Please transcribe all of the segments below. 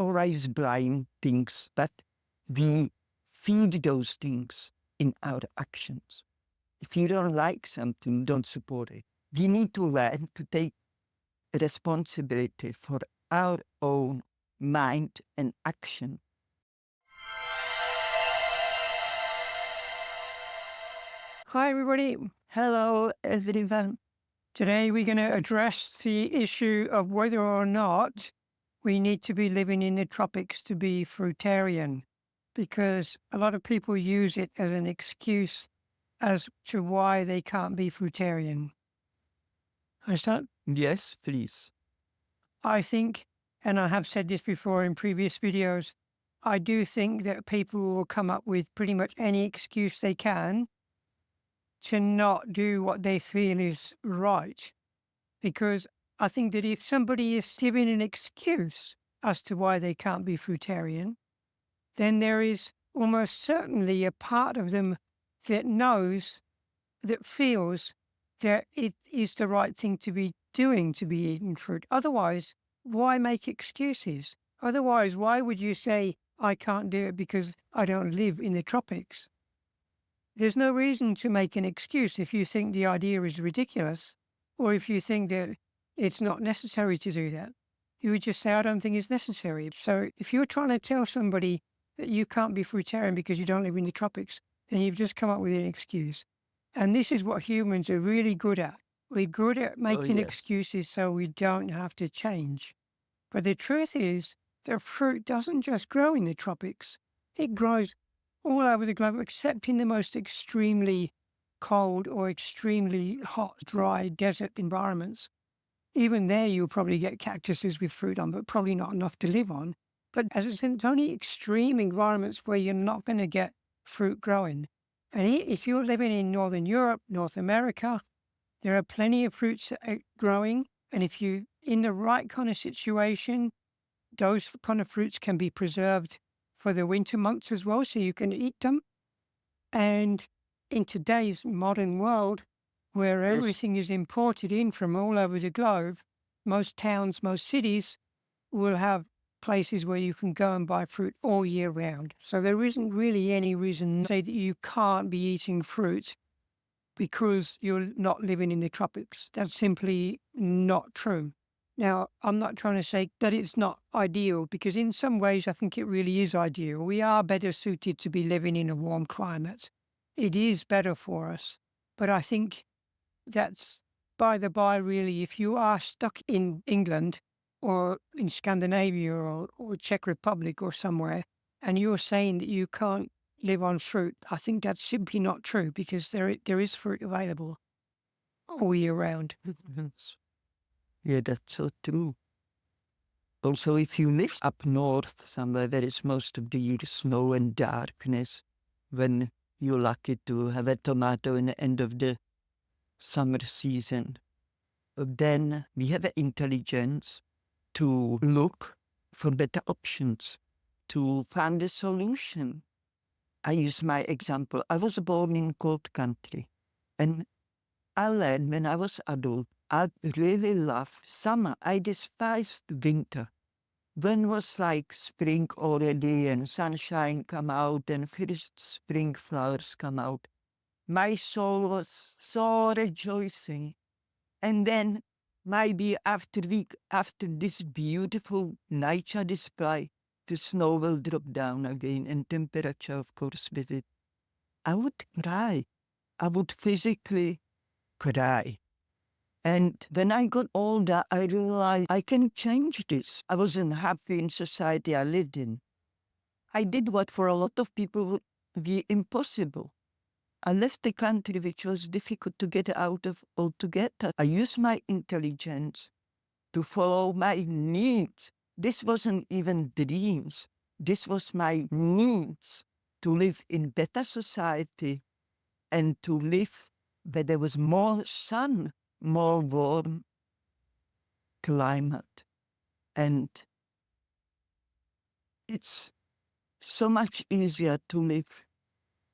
always blind things, but we feed those things in our actions. If you don't like something, don't support it. We need to learn to take responsibility for our own mind and action. Hi everybody. Hello everyone. Today we're going to address the issue of whether or not we need to be living in the tropics to be fruitarian, because a lot of people use it as an excuse as to why they can't be fruitarian. I start? Yes, please. I think, and I have said this before in previous videos, I do think that people will come up with pretty much any excuse they can to not do what they feel is right. Because I think that if somebody is giving an excuse as to why they can't be fruitarian, then there is almost certainly a part of them that knows, that feels that it is the right thing to be doing, to be eating fruit. Otherwise, why make excuses? Otherwise, why would you say, I can't do it because I don't live in the tropics? There's no reason to make an excuse if you think the idea is ridiculous, or if you think that it's not necessary to do that. You would just say, I don't think it's necessary. So if you're trying to tell somebody that you can't be fruitarian because you don't live in the tropics, then you've just come up with an excuse. And this is what humans are really good at. We're good at making excuses so we don't have to change. But the truth is that fruit doesn't just grow in the tropics. It grows all over the globe, except in the most extremely cold or extremely hot, dry desert environments. Even there, you'll probably get cactuses with fruit on, but probably not enough to live on. But as I said, it's only extreme environments where you're not going to get fruit growing. And if you're living in Northern Europe, North America, there are plenty of fruits growing. And if you're in the right kind of situation, those kind of fruits can be preserved for the winter months as well, so you can eat them. And in today's modern world, where everything is imported in from all over the globe, most towns, most cities will have places where you can go and buy fruit all year round. So there isn't really any reason to say that you can't be eating fruit because you're not living in the tropics. That's simply not true. Now, I'm not trying to say that it's not ideal, because in some ways I think it really is ideal. We are better suited to be living in a warm climate. It is better for us. But I think that's by the by, really. If you are stuck in England or in Scandinavia or Czech Republic or somewhere, and you're saying that you can't live on fruit, I think that's simply not true, because there is fruit available all year round. Yeah, that's so true. Also, if you live up north somewhere, there is most of the year snow and darkness. When you're lucky to have a tomato in the end of the summer season, then we have the intelligence to look for better options, to find a solution. I use my example. I was born in cold country, and I learned when I was adult, I really love summer. I despised winter. When was like spring already and sunshine come out and first spring flowers come out, my soul was so rejoicing. And then maybe after this beautiful nature display, the snow will drop down again and temperature, of course, with it. I would cry. I would physically cry. And when I got older, I realized I can change this. I wasn't happy in society I lived in. I did what for a lot of people would be impossible. I left the country which was difficult to get out of altogether. I used my intelligence to follow my needs. This wasn't even dreams. This was my needs to live in better society and to live where there was more sun, more warm climate. And it's so much easier to live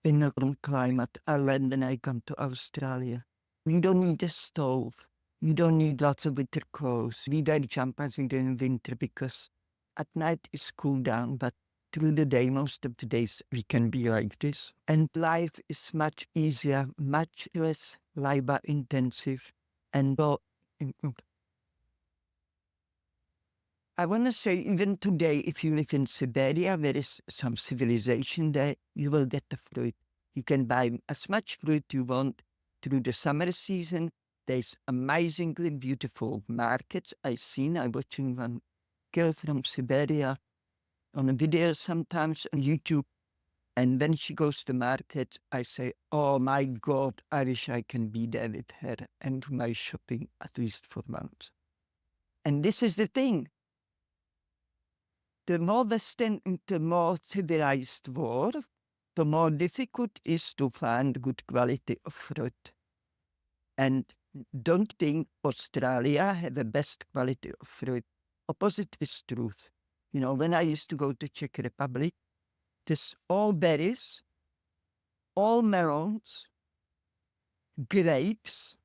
in a warm climate, Ireland, when I come to Australia. You don't need a stove. You don't need lots of winter clothes. We wear jumpers in the winter because At night it's cool down, but through the day, most of the days, we can be like this. And life is much easier, much less labor intensive. And well, I want to say, even today, if you live in Siberia, there is some civilization there, you will get the fruit. You can buy as much fruit you want through the summer season. There's amazingly beautiful markets I'm watching one girl from Siberia on a video sometimes on YouTube. And when she goes to market, I say, oh my God, I wish I can be there with her and do my shopping at least for months. And this is the thing. The more Western and the more civilized world, the more difficult it is to find good quality of fruit. And don't think Australia have the best quality of fruit. Opposite is truth. You know, when I used to go to Czech Republic, there's all berries, all melons, grapes,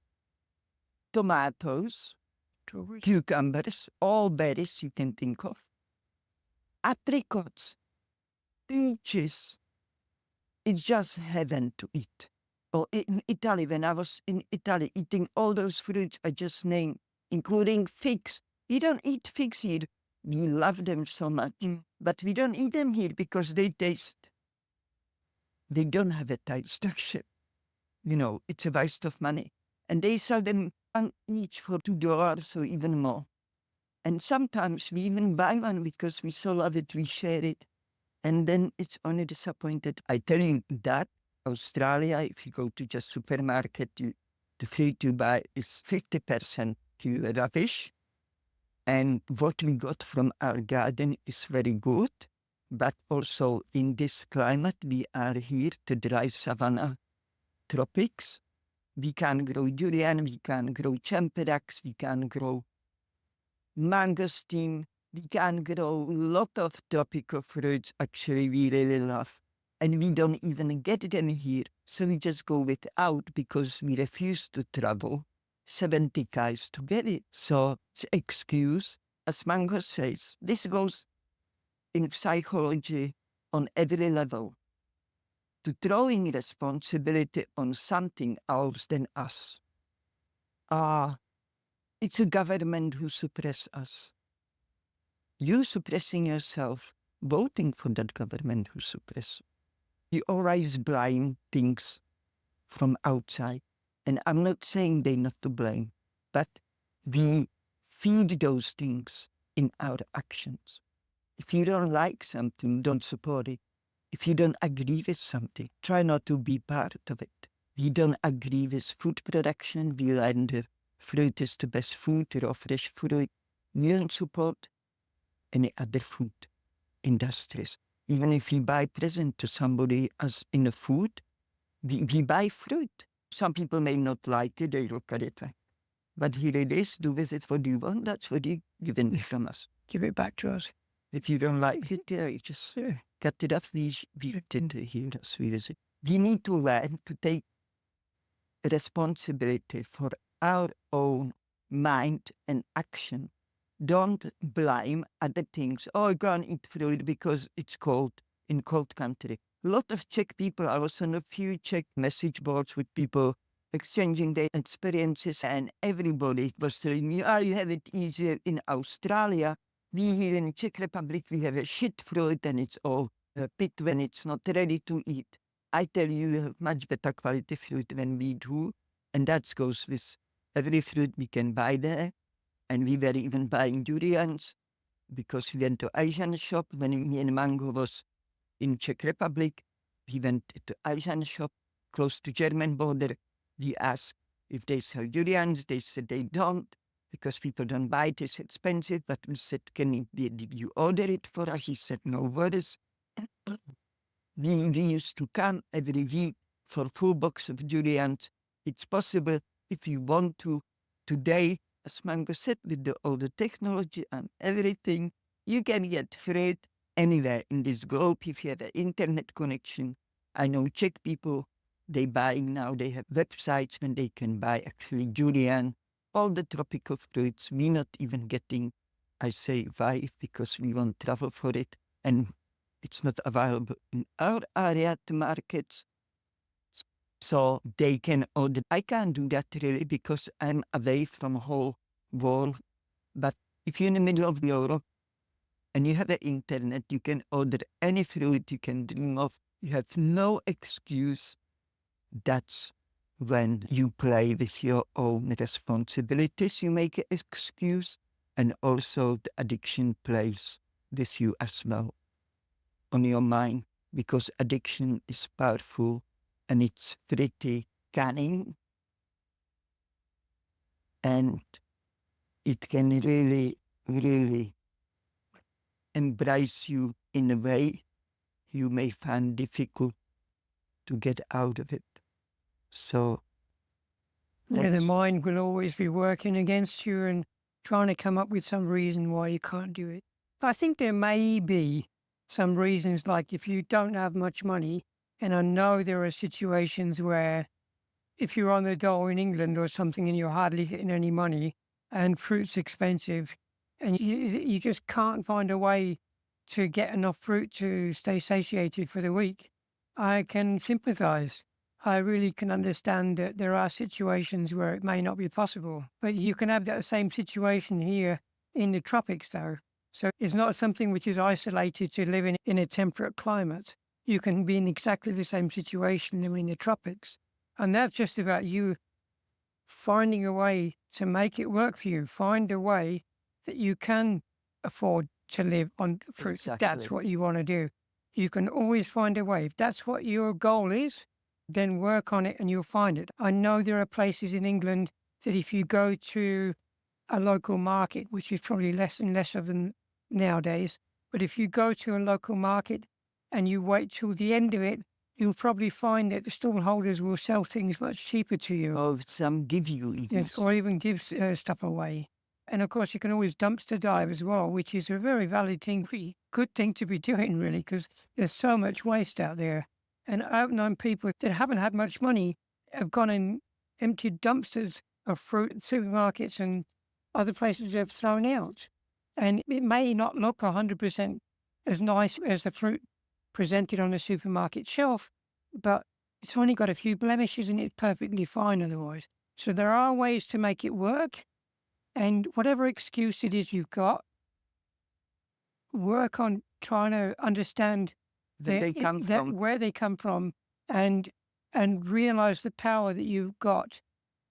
tomatoes, cucumbers, all berries you can think of, apricots, peaches. It's just heaven to eat. Or in Italy, when I was in Italy eating all those fruits I just named, including figs. We don't eat figs here. We love them so much, but we don't eat them here because they don't have a tight structure. You know, it's a waste of money. And they sell them one each for $2 or even more. And sometimes we even buy one because we so love it, we share it. And then it's only disappointed. I tell you that Australia, if you go to just supermarket, the fruit you buy is 50% rubbish. And what we got from our garden is very good. But also in this climate, we are here, the dry savanna tropics. We can grow durian, we can grow champerax, we can grow mangosteen, we can grow a lot of tropical fruits actually we really love. And we don't even get them here. So we just go without because we refuse to travel 70 k's to get it. So it's excuse, as Mango says, this goes in psychology on every level. To throwing responsibility on something else than us. It's a government who suppress us. You suppressing yourself, voting for that government who suppress. You always blame things from outside. And I'm not saying they're not to blame, but we feed those things in our actions. If you don't like something, don't support it. If you don't agree with something, try not to be part of it. We don't agree with food production. We learn the fruit is the best food, raw fresh fruit. We don't support any other food industries. Even if we buy present to somebody as in a food, we buy fruit. Some people may not like it, they look at it like, but here it is, do with it what you want, that's what you given from us. Give it back to us. If you don't like it, you just cut it up, we did here, that's what it. We need to learn to take responsibility for our own mind and action. Don't blame other things. Oh, I can't eat fruit because it's cold in cold country. A lot of Czech people, I was on a few Czech message boards with people exchanging their experiences, and everybody was telling me, you have it easier in Australia. We here in Czech Republic, we have a shit fruit and it's all a pit when it's not ready to eat. I tell you, you have much better quality fruit than we do. And that goes with every fruit we can buy there. And we were even buying durians because we went to Asian shop when me and Mango was in Czech Republic. We went to Asian shop close to German border. We asked if they sell durians. They said they don't because people don't buy it. It's expensive. But we said, did you order it for us? He said, no worries. We used to come every week for a full box of durians. It's possible if you want to. Today, as Mango said, with all the technology and everything, you can get fruit anywhere in this globe if you have an internet connection. I know Czech people, they buying now, they have websites when they can buy actually durian, all the tropical fruits. We're not even getting I say 5 because we won't travel for it, and it's not available in our area at the markets. So they can order. I can't do that really because I'm away from the whole world. But if you're in the middle of Europe and you have the internet, you can order any fruit you can dream of. You have no excuse. That's when you play with your own responsibilities, you make an excuse. And also the addiction plays with you as well on your mind, because addiction is powerful and it's pretty cunning, and it can really, really embrace you in a way you may find difficult to get out of it. So Yeah, the that's mind will always be working against you and trying to come up with some reason why you can't do it. I think there may be some reasons, like if you don't have much money, and I know there are situations where if you're on the dole in England or something and you're hardly getting any money and fruit's expensive and you just can't find a way to get enough fruit to stay satiated for the week, I can sympathize. I really can understand that there are situations where it may not be possible, but you can have that same situation here in the tropics though. So it's not something which is isolated to living in a temperate climate. You can be in exactly the same situation in the tropics. And that's just about you finding a way to make it work for you. Find a way that you can afford to live on fruit. Exactly. That's what you want to do. You can always find a way. If that's what your goal is, then work on it and you'll find it. I know there are places in England that if you go to a local market, which is probably less and less of them nowadays, but if you go to a local market and you wait till the end of it, you'll probably find that the stallholders will sell things much cheaper to you. or some give you even. Yes, or even give stuff away. And of course, you can always dumpster dive as well, which is a very valid thing, good thing to be doing, really, because there's so much waste out there. And I've known people that haven't had much money have gone and emptied dumpsters of fruit in supermarkets and other places they've thrown out. And it may not look 100% as nice as the fruit presented on the supermarket shelf, but it's only got a few blemishes and it's perfectly fine otherwise. So there are ways to make it work, and whatever excuse it is you've got, work on trying to understand Where they come from. where they come from, and realize the power that you've got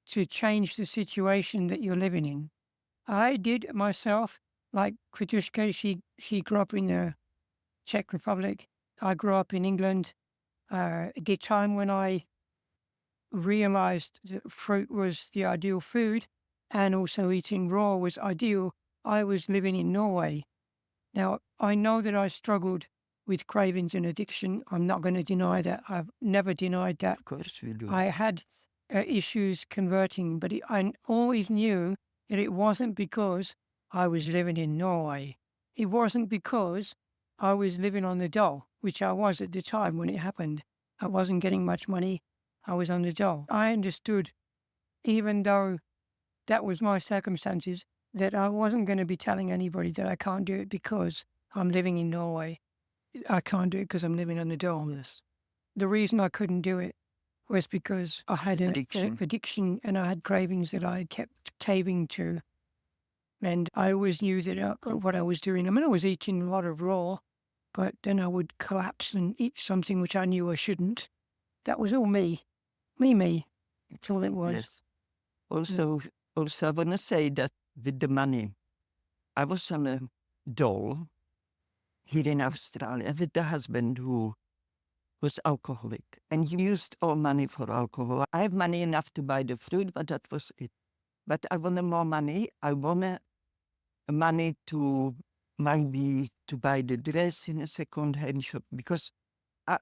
to change the situation that you're living in. I did myself, like Kritushka, she grew up in the Czech Republic. I grew up in England. At the time when I realized that fruit was the ideal food and also eating raw was ideal, I was living in Norway. Now, I know that I struggled with cravings and addiction. I'm not going to deny that. I've never denied that. Of course we do. I had issues converting, but I always knew that it wasn't because I was living in Norway. It wasn't because I was living on the dole, which I was at the time when it happened. I wasn't getting much money. I was on the dole. I understood, even though that was my circumstances, that I wasn't going to be telling anybody that I can't do it because I'm living in Norway. I can't do it because I'm living on the dole. The reason I couldn't do it was because I had an addiction and I had cravings that I kept caving to. And I always knew that what I was doing, I mean, I was eating a lot of raw, but then I would collapse and eat something which I knew I shouldn't. That was all me. Me. That's all it was. Yes. Also, I want to say that with the money, I was on a dole here in Australia with the husband who was alcoholic, and he used all money for alcohol. I have money enough to buy the fruit, but that was it. But I wanted more money. I wanted money to maybe to buy the dress in a second-hand shop, because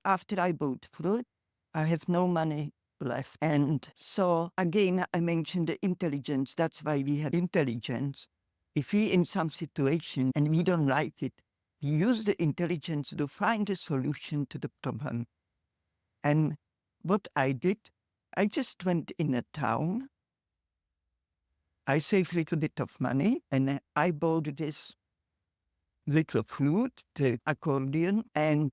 after I bought fruit, I have no money left. And so again, I mentioned the intelligence. That's why we have intelligence. If we in some situation and we don't like it, we use the intelligence to find a solution to the problem. And what I did, I just went in a town. I saved a little bit of money and I bought this little flute, the accordion, and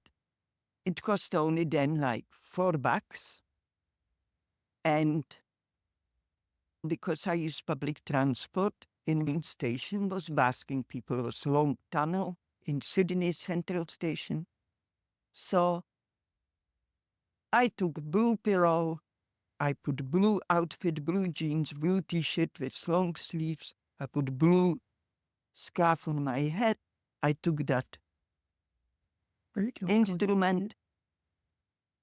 it cost only then like $4. And because I used public transport, in the station was basking people, it was a long tunnel in Sydney Central Station. So I took blue pillow, I put blue outfit, blue jeans, blue t-shirt with long sleeves. I put blue scarf on my head. I took that instrument.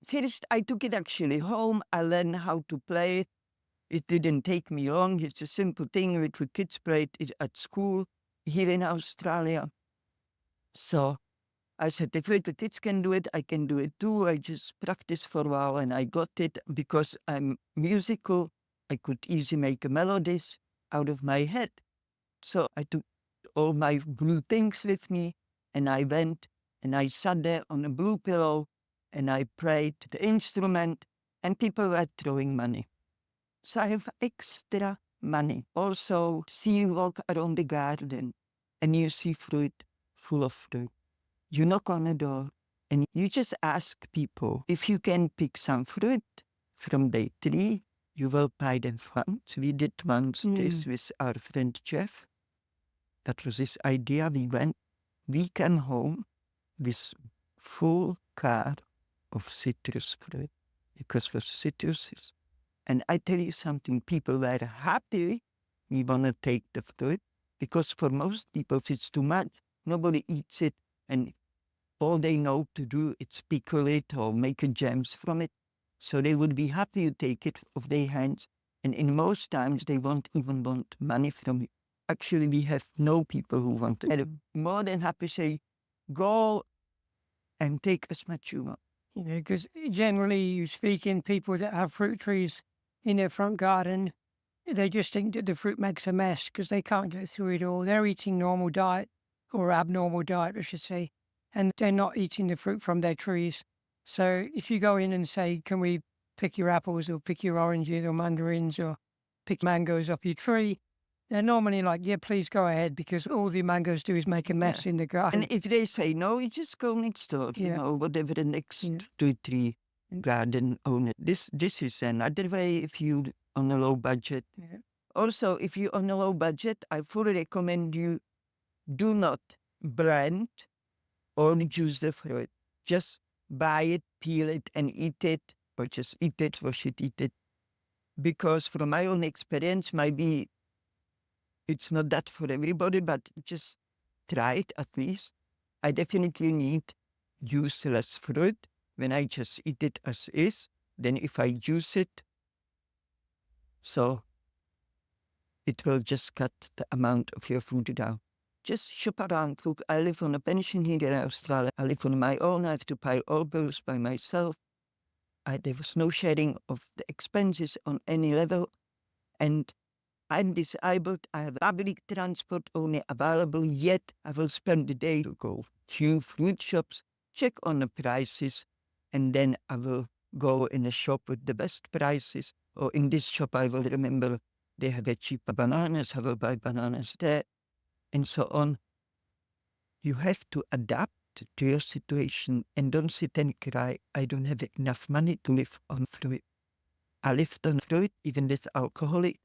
First, I took it actually home. I learned how to play it. It didn't take me long. It's a simple thing. Little kids played it at school here in Australia. So I said, if little kids can do it, I can do it too. I just practiced for a while and I got it. Because I'm musical, I could easily make melodies out of my head. So I took all my blue things with me and I went and I sat there on a blue pillow and I played the instrument and people were throwing money. So I have extra money. Also, see you walk around the garden and you see fruit full of fruit. You knock on a door and you just ask people if you can pick some fruit from the tree. You will buy them once. We did once this with our friend Jeff. That was his idea. We came home with full car of citrus fruit because it was citruses. And I tell you something, people were happy we want to take the fruit because for most people it's too much. Nobody eats it and all they know to do is pickle it or make a jams from it. So they would be happy to take it off their hands. And in most times they won't even want money from you. Actually, we have no people who want to. And more than happy say, go and take as much you want. You know, because generally you speak in people that have fruit trees in their front garden, they just think that the fruit makes a mess because they can't get through it all. They're eating normal diet or abnormal diet, I should say, and they're not eating the fruit from their trees. So if you go in and say, can we pick your apples or pick your oranges or mandarins or pick mangoes off your tree, they're normally like, yeah, please go ahead because all the mangoes do is make a mess in the garden. And if they say no, you just go next door, you know, whatever the next 2-3 garden owner. This is another way if you on a low budget. Also, if you're on a low budget, I fully recommend you do not blend or juice the fruit. Just buy it, peel it, and eat it, or just eat it, wash it, eat it. Because from my own experience, maybe it's not that for everybody, but just try it at least. I definitely need use less fruit when I just eat it as is, than if I juice it. So it will just cut the amount of your food down. Just shop around. Look, I live on a pension here in Australia. I live on my own. I have to pay all bills by myself. There was no sharing of the expenses on any level. And I'm disabled. I have public transport only available, yet I will spend the day to go to fruit shops, check on the prices, and then I will go in a shop with the best prices. Or in this shop, I will remember they have a cheaper bananas. I will buy bananas there, and so on. You have to adapt to your situation and don't sit and cry, I don't have enough money to live on fruit. I lived on fruit even with alcoholic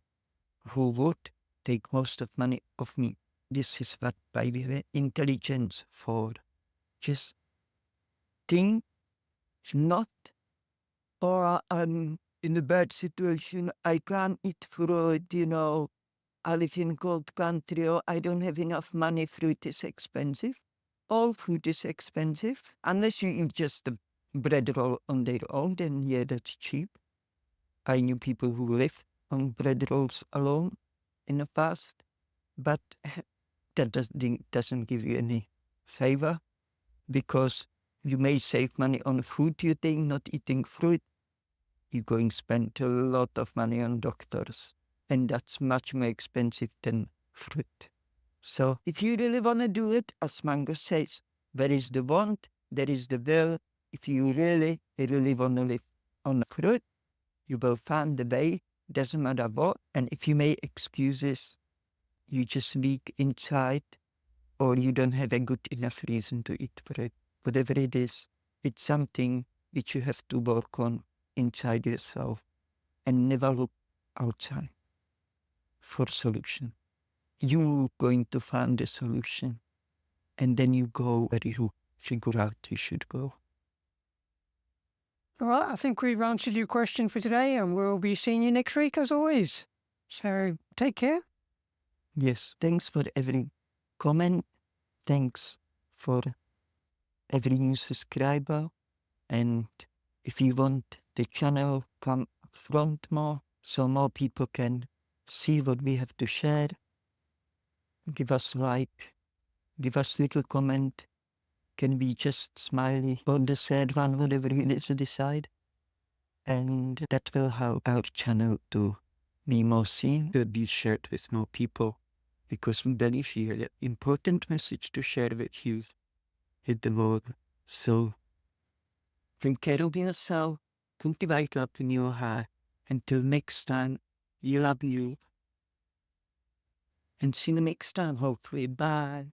who would take most of money of me. This is what by the way intelligence for. Just think not, or I'm in a bad situation, I can't eat fruit, you know, I live in cold country, or I don't have enough money, fruit is expensive. All fruit is expensive. Unless you eat just a bread roll on their own, then yeah, that's cheap. I knew people who live on bread rolls alone in the past, but that doesn't give you any favor, because you may save money on food, you think, not eating fruit. You're going to spend a lot of money on doctors, and that's much more expensive than fruit. So if you really want to do it, as Mango says, there is the want, there is the will. If you really, really want to live on fruit, you will find the way, doesn't matter what. And if you make excuses, you just leak inside or you don't have a good enough reason to eat bread. Whatever it is, it's something which you have to work on inside yourself and never look outside for solution. You're going to find a solution, and then you go where you figure out you should go. All right, I think we've answered your question for today, and we'll be seeing you next week as always. So take care. Yes, thanks for every comment. Thanks for every new subscriber. And if you want the channel, come up front more so more people can see what we have to share. Give us like, give us little comment. Can be just smiley or the sad one, whatever you need to decide. And that will help our channel to be more seen, to be shared with more people. Because we believe here the important message to share with you is the world. So, take care of yourself, cultivate up in your heart. Until next time, you love you. And see you next time, hopefully. Bye.